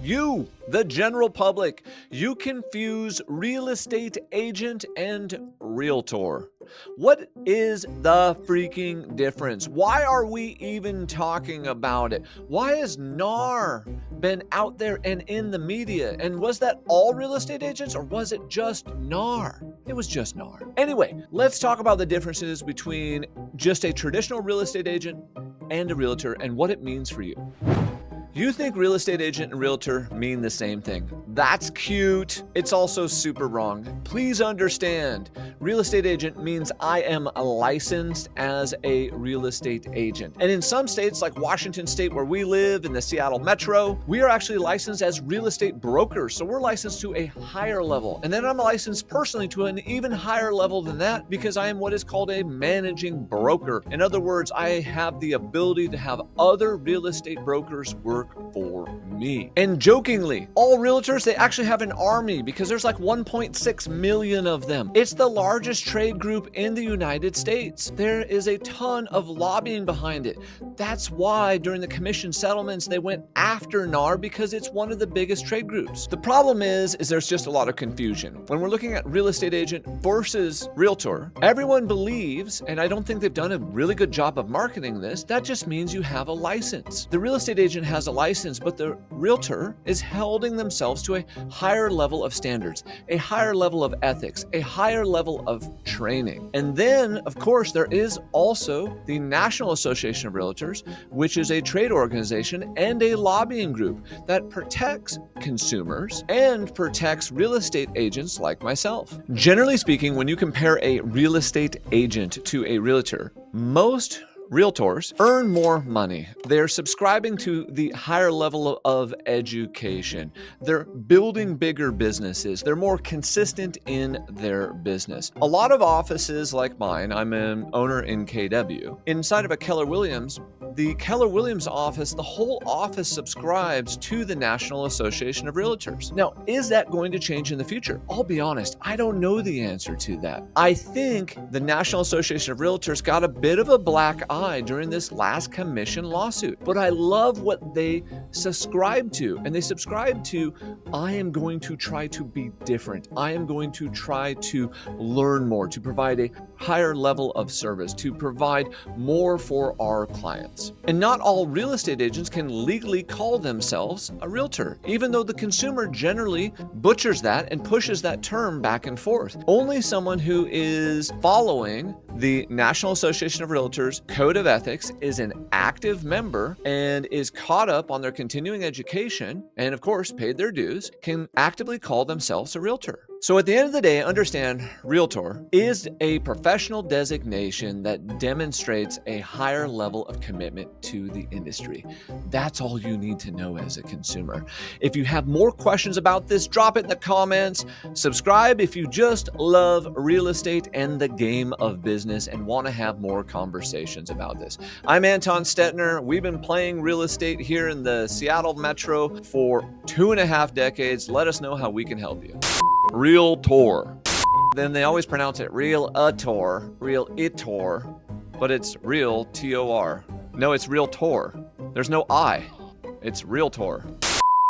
You, the general public, you confuse real estate agent and realtor. What is the freaking difference? Why are we even talking about it? Why has NAR been out there and in the media? And was that all real estate agents or was it just NAR? It was just NAR. Anyway, let's talk about the differences between just a traditional real estate agent and a realtor and what it means for you. You think real estate agent and realtor mean the same thing. That's cute. It's also super wrong. Please understand, real estate agent means I am licensed as a real estate agent. And in some states like Washington State where we live in the Seattle Metro, we are actually licensed as real estate brokers. So we're licensed to a higher level. And then I'm licensed personally to an even higher level than that because I am what is called a managing broker. In other words, I have the ability to have other real estate brokers work for me. And jokingly, all realtors, they actually have an army because there's like 1.6 million of them. It's the largest trade group in the United States. There is a ton of lobbying behind it. That's why during the commission settlements, they went after NAR because it's one of the biggest trade groups. The problem is there's just a lot of confusion. When we're looking at real estate agent versus realtor, everyone believes, and I don't think they've done a really good job of marketing this, that just means you have a license. The real estate agent has a license, but the realtor is holding themselves to a higher level of standards, a higher level of ethics, a higher level of training. And then, of course, there is also the National Association of Realtors, which is a trade organization and a lobbying group that protects consumers and protects real estate agents like myself. Generally speaking, when you compare a real estate agent to a realtor, most realtors earn more money. They're subscribing to the higher level of education. They're building bigger businesses. They're more consistent in their business. A lot of offices like mine, I'm an owner in KW. Inside of a Keller Williams, the Keller Williams office, the whole office subscribes to the National Association of Realtors. Now, is that going to change in the future? I'll be honest, I don't know the answer to that. I think the National Association of Realtors got a bit of a black eye during this last commission lawsuit. But I love what they subscribe to. And they subscribe to, I am going to try to be different. I am going to try to learn more, to provide a higher level of service, to provide more for our clients. And not all real estate agents can legally call themselves a realtor, even though the consumer generally butchers that and pushes that term back and forth. Only someone who is following the National Association of Realtors Code of Ethics, is an active member, and is caught up on their continuing education, and of course paid their dues, can actively call themselves a realtor. So at the end of the day, understand realtor is a professional designation that demonstrates a higher level of commitment to the industry. That's all you need to know as a consumer. If you have more questions about this, drop it in the comments. Subscribe if you just love real estate and the game of business and want to have more conversations about this. I'm Anton Stetner. We've been playing real estate here in the Seattle Metro for 2.5 decades. Let us know how we can help you. Realtor. Then they always pronounce it Realtor, but it's real T-O-R. No, it's Realtor. There's no I. It's Realtor.